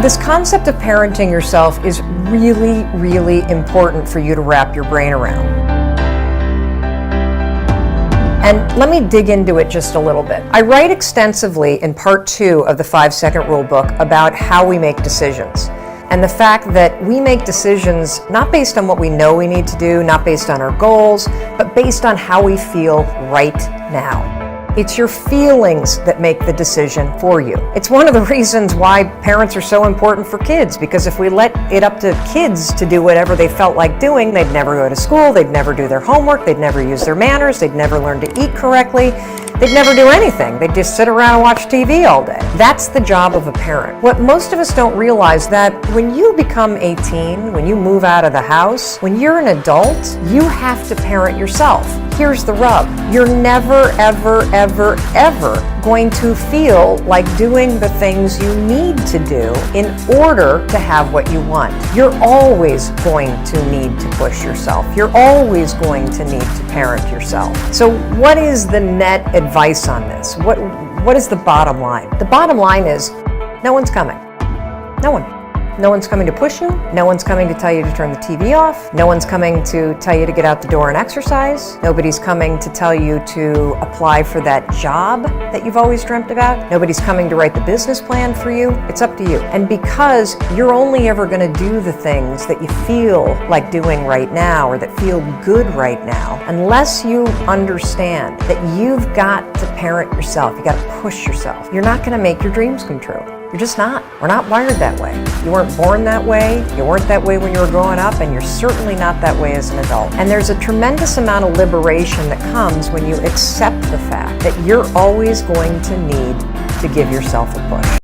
This concept of parenting yourself is really, really important for you to wrap your brain around. And let me dig into it just a little bit. I write extensively in part 2 of the 5-Second Rule book about how we make decisions. And the fact that we make decisions not based on what we know we need to do, not based on our goals, but based on how we feel right now. It's your feelings that make the decision for you. It's one of the reasons why parents are so important for kids, because if we let it up to kids to do whatever they felt like doing, they'd never go to school, they'd never do their homework, they'd never use their manners, they'd never learn to eat correctly, they'd never do anything. They'd just sit around and watch TV all day. That's the job of a parent. What most of us don't realize that when you become 18, when you move out of the house, when you're an adult, you have to parent yourself. Here's the rub. You're never, ever, ever, ever going to feel like doing the things you need to do in order to have what you want. You're always going to need to push yourself. You're always going to need to parent yourself. So what is the net advice on this? What is the bottom line? The bottom line is no one's coming. No one. No one's coming to push you. No one's coming to tell you to turn the TV off. No one's coming to tell you to get out the door and exercise. Nobody's coming to tell you to apply for that job that you've always dreamt about. Nobody's coming to write the business plan for you. It's up to you. And because you're only ever going to do the things that you feel like doing right now or that feel good right now, unless you understand that you've got to parent yourself, you got to push yourself, you're not going to make your dreams come true. You're just not. We're not wired that way. You weren't born that way, you weren't that way when you were growing up, and you're certainly not that way as an adult. And there's a tremendous amount of liberation that comes when you accept the fact that you're always going to need to give yourself a push.